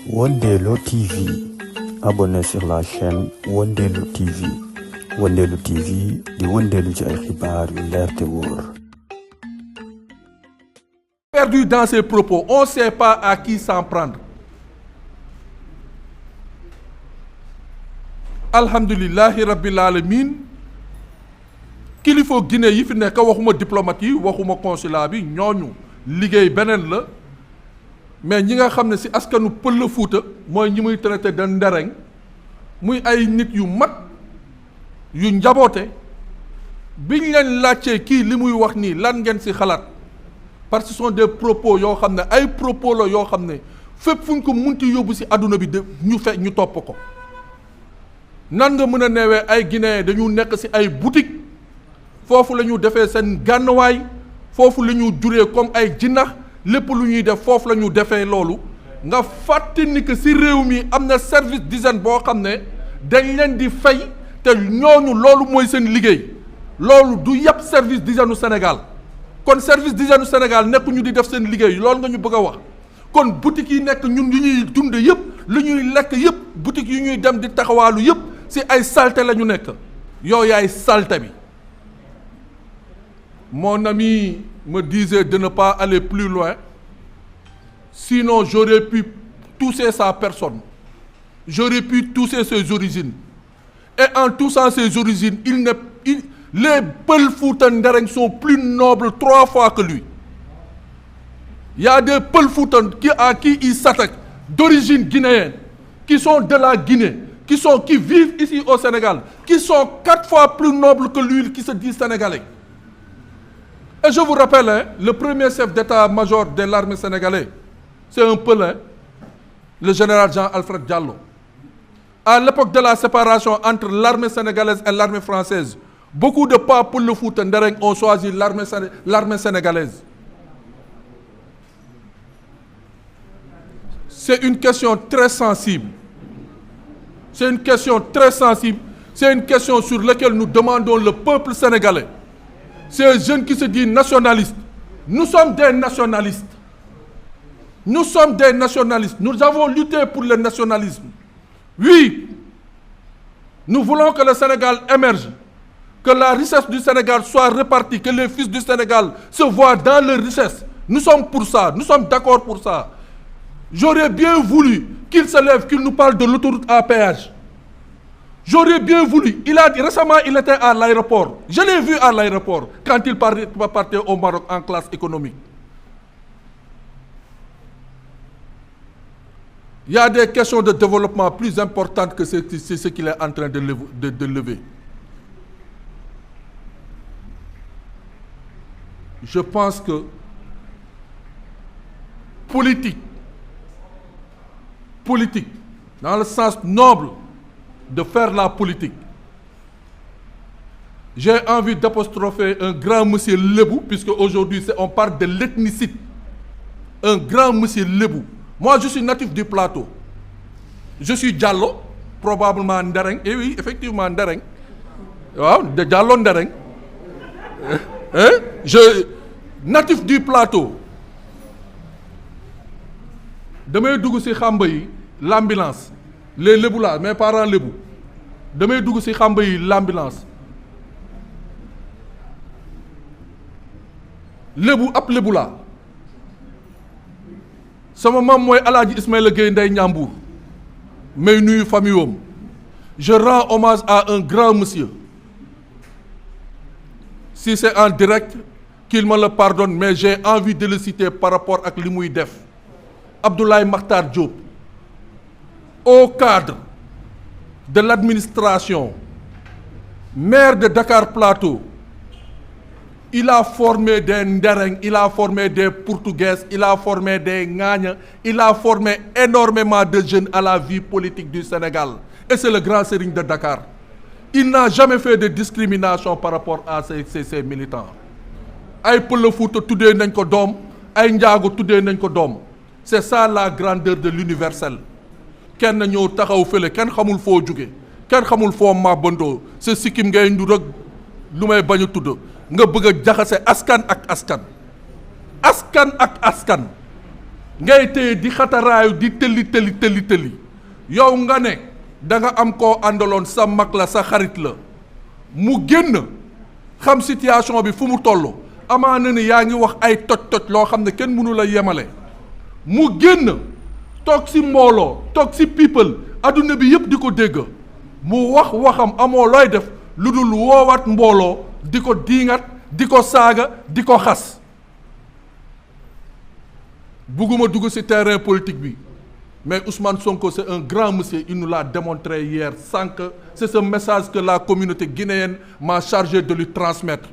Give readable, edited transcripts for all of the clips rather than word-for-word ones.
Wondelo TV. Abonnez sur la chaîne Wondelo TV. Wondelo TV di wondelu ci ay xibaar yu leer te wóor. Perdu dans ses propos, on ne sait pas à qui s'en prendre. Alhamdulillahi rabbil alamin. Kilifa Guinée yi fi nekk waxuma diplomate yi waxuma consulat bi ñooñu liggéey beneen la mais ñi nga xam ne ci askanu Pël la Fuuta mooy ñi muy traité de ndereng muy ay nit yu mat yu njaboote biñ leen laajtee kii li muy wax nii lan ngeen ci xalaat parce que ce sont des propos yoo xam ne ay propos la yoo xam ne fépp fu ñu ko munti yóbbu ci àdduna bi de ñu topp ko nan nga mën a neewee ay Guinéens dañu nekk ci ay boutique foofu la ñu defee seen gànnuwaay foofu la ñu juree comme ay jinax lépp lu ñuy def foofu la ñu defee loolu nga fàtte ni que ci réew mi am na service d'hygiène boo xam ne dañ leen di fay te ñooñu loolu mooy seen liggéey loolu du yàpp service d'hygiène u Sénégal kon service d'hygiène u Sénégal nekk ñu di def seen liggéey loolu nga ñu bëgg a wax kon boutique yi nekk ñun yu ñuy dund yëpp lu ñuy lekk yëpp boutique yu ñuy dem di taxawaalu yëpp ci ay saleté la ñu nekk yow yaay saleté bi. Mon ami me disait de ne pas aller plus loin, sinon j'aurais pu toucher sa personne, j'aurais pu toucher ses origines. Et en touchant ses origines, les Pël Fuuta Ndereng sont plus nobles 3 fois que lui. Il y a des Pël Fuuta à qui il s'attaque, d'origine guinéenne, qui sont de la Guinée, qui vivent ici au Sénégal, qui sont 4 fois plus nobles que lui, qui se dit sénégalais. Et je vous rappelle, le premier chef d'état-major de l'armée sénégalaise, c'est un Peul, le général Jean-Alfred Diallo. À l'époque de la séparation entre l'armée sénégalaise et l'armée française, beaucoup de Pël Fuuta Ndereng ont choisi l'armée sénégalaise. C'est une question très sensible. C'est une question très sensible. C'est une question sur laquelle nous demandons le peuple sénégalais. Ces jeunes qui se disent nationalistes, nous sommes des nationalistes. Nous sommes des nationalistes. Nous avons lutté pour le nationalisme. Oui, nous voulons que le Sénégal émerge, que la richesse du Sénégal soit répartie, que les fils du Sénégal se voient dans leur richesse. Nous sommes pour ça, nous sommes d'accord pour ça. J'aurais bien voulu qu'il se lève, qu'il nous parle de l'autoroute à péage. J'aurais bien voulu. Récemment, il était à l'aéroport. Je l'ai vu à l'aéroport quand il partait au Maroc en classe économique. Il y a des questions de développement plus importantes que ce qu'il est en train de lever. Je pense que politique, dans le sens noble, de faire la politique. J'ai envie d'apostropher un grand monsieur Lebou, puisque aujourd'hui on parle de l'ethnicité. Un grand monsieur Lebou. Moi je suis natif du plateau. Je suis Diallo, probablement Ndereng. Et oui, effectivement Ndereng. Wow, de Diallo Ndereng. Natif du plateau. Demain dugg ci xamba yi l'ambulance. Les Lebou là, mes parents Lebou. Damay dugg ci xamba yi l'ambulance. Lebou ab Lebou là. Sama maam mooy Alaaji Ismaïla Gueye Ndeye Ñambour. May nuyu famille am. Je rends hommage à un grand monsieur. Si c'est en direct, qu'il me le pardonne, mais j'ai envie de le citer par rapport ak li muy def. Abdoulaye Makhtar Diop. Au cadre de l'administration, maire de Dakar Plateau, il a formé des Ndereng, il a formé des Portugais, il a formé des Ngagna, il a formé énormément de jeunes à la vie politique du Sénégal. Et c'est le grand Serigne de Dakar. Il n'a jamais fait de discrimination par rapport à ces militants. Ay Pël Fuuta tuddee nañ ko doom, ay Njaago tuddee nañ ko doom. C'est ça la grandeur de l'universel. Kenn ñëw taxaw fële kenn xamul foo jóge kenn xamul foo mabandoo sa sikkim ngay ndu rek lu may bañ a tudd nga bëgg a jaxase askan ak askan ngay téye di xataraayu di tëlli yow nga ne da nga am koo àndaloon sa mag la sa xarit la mu génn xam situation bi fu mu toll amaana ni yaa ngi wax ay toj loo xam ne kenn mënu la yemale mu génn toog ci mbooloo toog ci people adduna bi yëpp di ko dégg mu wax waxam amoo looy def lu dul woowaat mbooloo di ko diingat di ko saaga di ko xas bugguma dugg ci terrain politique bi mais Ousmane Sonko c'est un grand monsieur, il nous l'a démontré hier sans que c'est ce message que la communauté guinéenne m'a chargé de lui transmettre.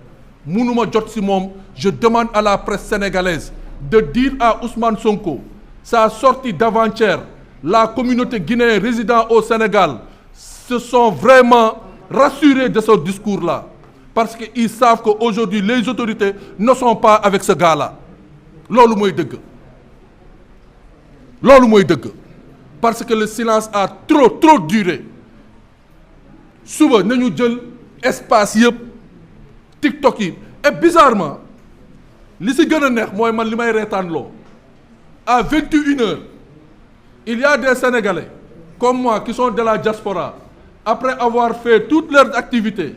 Mounouma jot si mom, je demande à la presse sénégalaise de dire à Ousmane Sonko, sa sortie d'avant-hier, la communauté guinéenne résidant au Sénégal se sont vraiment rassurés de ce discours-là. Parce qu'ils savent qu'aujourd'hui, les autorités ne sont pas avec ce gars-là. Lolo moy deug. Lolo moy deug. Parce que le silence a trop duré. Souvent, nous avons espace TikTok. Et bizarrement, ce qui est à 21h, il y a des Sénégalais comme moi qui sont de la diaspora, après avoir fait toutes leurs activités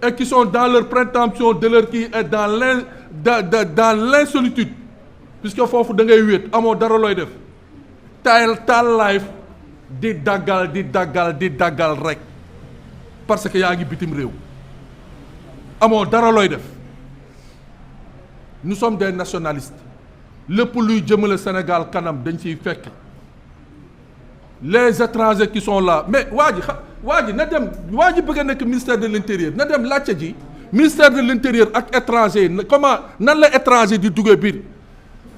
et qui sont dans leur prétention de leur qui est dans l'insolitude. Puisque il faut que vous ayez tal life di dagal rek parce que yaa ngi bitim réew amoo dara looy def nous sommes des nationalistes lépp luy jëmale Sénégal kanam dañ ciy fekk les étrangers qui sont là mais waa ji na dem waa ji bëgg a nekk ministère de l'intérieur na dem laajte ji ministère de l'intérieur ak étranger comment nan la étranger di duggee biir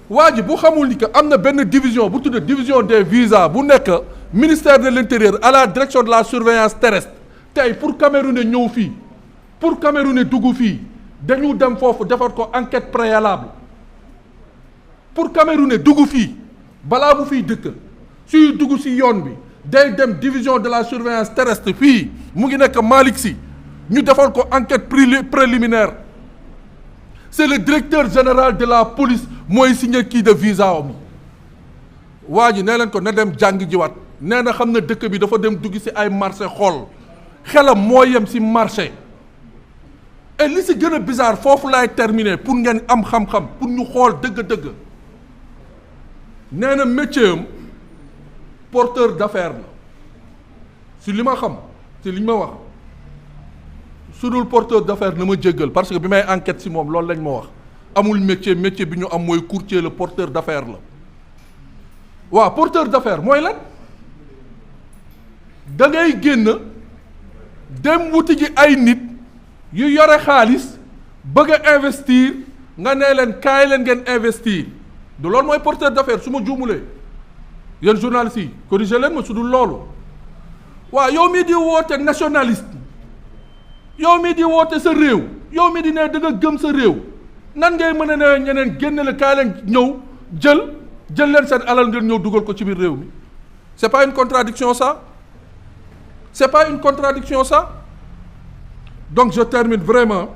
waa ji bu xamul ni que am na benn division bu tudd division des visas bu nekk ministère de l'intérieur à la direction de la surveillance terrestre tey pour Camerounais ñëw fii pour Camerounais dugg fii dañu dem foofu defar ko enquête préalable pour Camerounais dugg fii balaa mu fiy dëkk suy dugg ci yoon bi day dem division de la surveillance terrestre fii mu ngi nekk Malick Sy ñu defar ko enquête préliminaire c'est le directeur général de la police mooy signé kii de visa am waa ji nee leen ko na dem jàng jiwaat nee na xam na dëkk bi dafa dem dugg ci ay marché xool xelam moo yem ci marché et li ci gën a bizarre foofu laay terminer pour ngeen am xam-xam pour ñu xool dëgg-dëgg nee na métier am porteur d'affaires la ci li ma xam ci li ñu ma wax su dul porteur d'affaires na ma jéggal parce que bi may enquête ci moom loolu lañ ma wax amul métier bi ñu am mooy courtier le porteur d'affaires la waaw porteur d'affaires mooy lan da ngay génn dem wuti ji ay nit yu yore xaalis bëgg a investir nga nee leen kaay leen ngeen investir du loolu mooy porteur d'affaires su ma juumulee yéen journalistes yi corrigé leen ma su dul loolu waaw yow mii di woote nationaliste yow mii di woote sa réew yow mii di ne da nga gëm sa réew nan ngay mën a ne ñeneen génn la kaay leen ñëw jël leen seen alal ngeen ñëw dugal ko ci biir réew mi c'est pas une contradiction ça c'est pas une contradiction ça donc je termine vraiment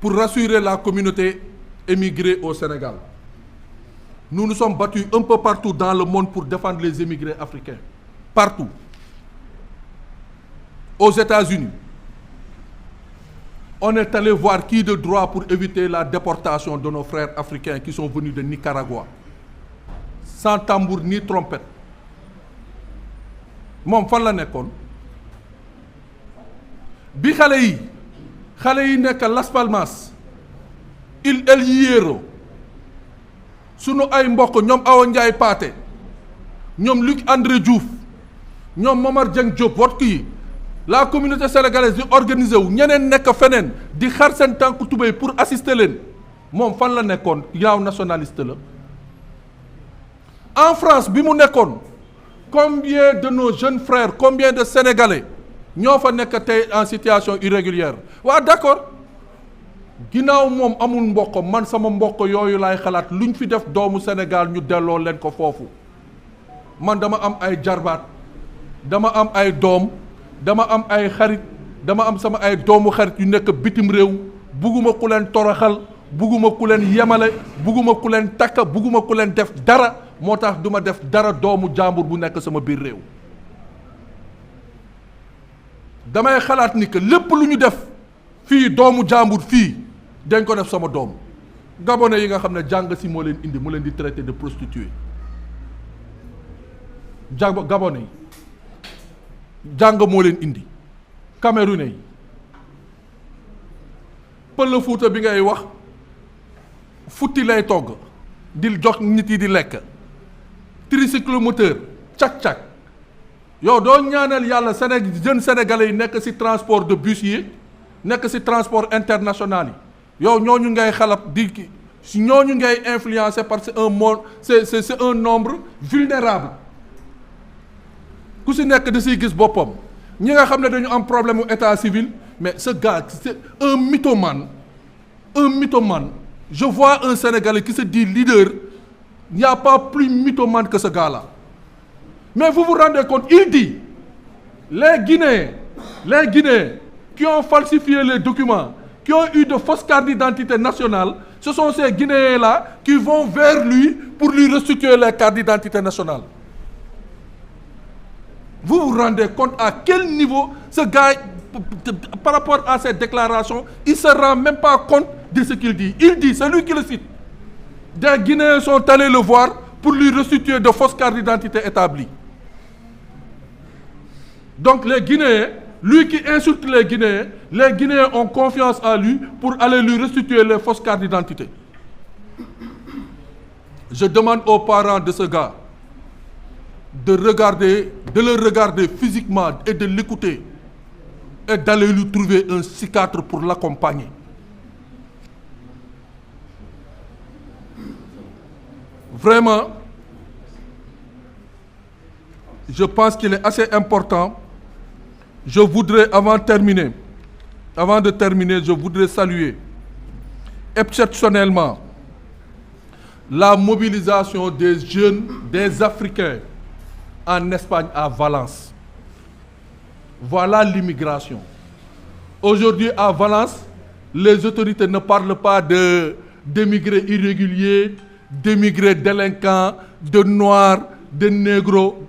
pour rassurer la communauté émigrée au Sénégal. Nous nous sommes battus un peu partout dans le monde pour défendre les émigrés africains. Partout. Aux États-Unis, on est allé voir qui de droit pour éviter la déportation de nos frères africains qui sont venus de Nicaragua. Sans tambour ni trompette. Moom fan la nekkoon bi xale yi nekk Las Palmas El Hierro sunu ay mbokk ñoom Awa Ndiaye Pathé ñoom Luc André Diouf ñoom Momar Dieng Diop wot yi la communauté sénégalaise di organiser wu ñeneen nekk feneen di xar seen tànku tubéy pour assister leen moom fan la nekkoon yaaw nationaliste la en France bi mu nekkoon combien de nos jeunes frères combien de Sénégalais ñoo fa nekk tey en situation irrégulière waaw d'accord ginnaaw moom amul mbokk man sama mbokk yooyu laay xalaat luñ fi def doomu Sénégal ñu delloo leen ko foofu man dama am ay jarbaat dama am ay doom dama am ay xarit dama am sama ay doomu xarit yu nekk bitim réew bugguma ku leen toroxal bugguma ku leen yemale bugguma ku leen takk bugguma ku leen def dara moo tax du ma def dara doomu jàmbur bu nekk sama biir réew. damay xalaat ni que lépp lu ñu def fii doomu jàmbur fii dañ ko def sama doom. Gabonais yi nga xam ne jàng si moo leen indi mu leen di traité de prostituée Gabonais yi jàng moo leen indi. Camerounais yi Pël Fuuta bi ngay wax futti lay togg di jox nit yi di lekk tricycle moteur cak-cak yow doo ñaanal yàlla jeunes sénégalais yi nekk ci transport de bus yi nekk ci transport international yi yow ñooñu ngay xalab di ñooñu ngay influencé parce que un monde c'est un nombre vulnérable ku ci nekk da ciy gis boppam ñi nga xam ne dañu am problème mu état civil mais ce gars c'est un mythomane je vois un Sénégalais qui se dit leader il n'y a pas plus mythomane que ce gars-là mais vous vous rendez compte il dit les Guinéens qui ont falsifié les documents qui ont eu de fausses cartes d'identité nationales ce sont ces Guinéens-là qui vont vers lui pour lui restituer les cartes d'identité nationales. Vous vous rendez compte à quel niveau ce gars, par rapport à ces déclarations, il ne se rend même pas compte de ce qu'il dit. Il dit, c'est lui qui le cite. Des Guinéens sont allés le voir pour lui restituer de fausses cartes d'identité établies. Donc les Guinéens, lui qui insulte les Guinéens ont confiance en lui pour aller lui restituer les fausses cartes d'identité. Je demande aux parents de ce gars de le regarder physiquement et de l'écouter et d'aller lui trouver un psychiatre pour l'accompagner. Vraiment, je pense qu'il est assez important. Je voudrais, avant de terminer, je voudrais saluer exceptionnellement la mobilisation des jeunes, des Africains en Espagne à Valence. Voilà l'immigration. Aujourd'hui à Valence, les autorités ne parlent pas d'émigrés irréguliers, d'émigrés délinquants, de noirs, de négros.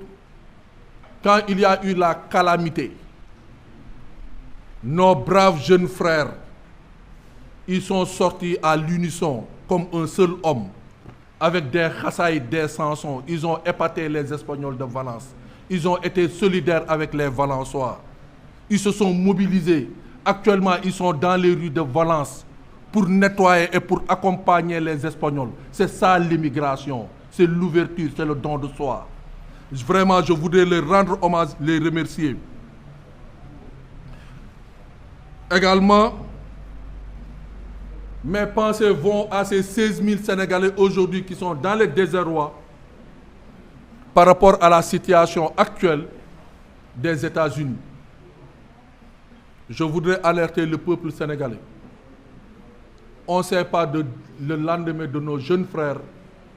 Quand il y a eu la calamité, nos braves jeunes frères, ils sont sortis à l'unisson comme un seul homme. Avec des khassaïs, des chansons, ils ont épaté les Espagnols de Valence. Ils ont été solidaires avec les Valençois. Ils se sont mobilisés. Actuellement, ils sont dans les rues de Valence pour nettoyer et pour accompagner les Espagnols. C'est ça l'immigration. C'est l'ouverture, c'est le don de soi. Vraiment, je voudrais leur rendre hommage, les remercier. Également, mes pensées vont à ces 16 000 Sénégalais aujourd'hui qui sont dans le désarroi par rapport à la situation actuelle des États-Unis. Je voudrais alerter le peuple sénégalais. On ne sait pas le lendemain de nos jeunes frères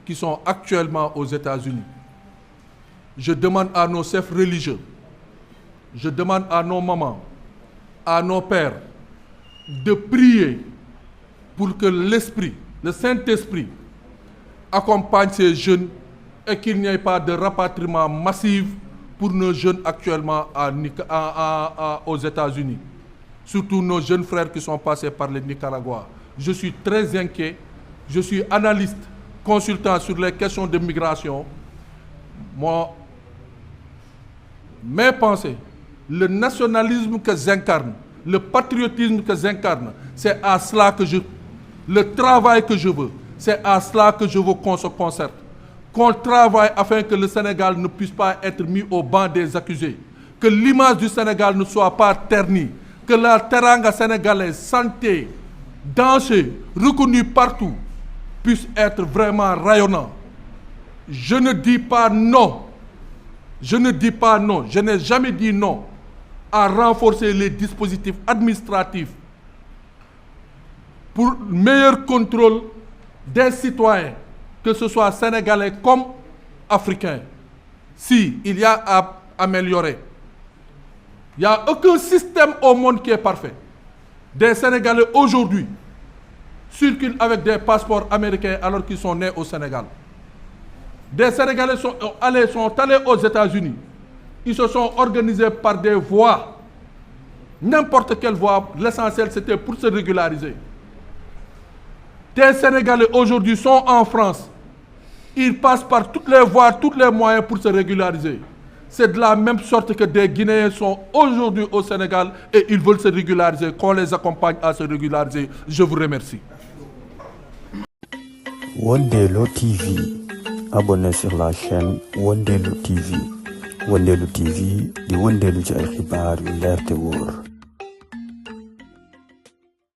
qui sont actuellement aux États-Unis. Je demande à nos chefs religieux, je demande à nos mamans, à nos pères, de prier pour que l'Esprit, le Saint-Esprit, accompagne ces jeunes et qu'il n'y ait pas de rapatriement massif pour nos jeunes actuellement aux États-Unis. Surtout nos jeunes frères qui sont passés par le Nicaragua. Je suis très inquiet. Je suis analyste, consultant sur les questions de migration. Moi, mes pensées, le nationalisme que j'incarne, le patriotisme que j'incarne, c'est à cela que le travail que je veux, c'est à cela que je veux qu'on se concerte. Qu'on travaille afin que le Sénégal ne puisse pas être mis au banc des accusés. Que l'image du Sénégal ne soit pas ternie. Que la teranga sénégalaise, santé, danger, reconnue partout, puisse être vraiment rayonnant. Je ne dis pas non. Je ne dis pas non. Je n'ai jamais dit non à renforcer les dispositifs administratifs pour meilleur contrôle des citoyens, que ce soit sénégalais comme africains. Si il y a à améliorer, il n'y a aucun système au monde qui est parfait. Des Sénégalais aujourd'hui circulent avec des passeports américains alors qu'ils sont nés au Sénégal. Des Sénégalais sont allés aux États-Unis. Ils se sont organisés par des voies. N'importe quelle voie, l'essentiel c'était pour se régulariser. Des Sénégalais aujourd'hui sont en France. Ils passent par toutes les voies, tous les moyens pour se régulariser. C'est de la même sorte que des Guinéens sont aujourd'hui au Sénégal et ils veulent se régulariser, qu'on les accompagne à se régulariser. Je vous remercie. Wondelo TV. Abonnez sur la chaîne Wondelo TV. Wondelo TV di Wondelu ci ay xibaar yu leer te wóor.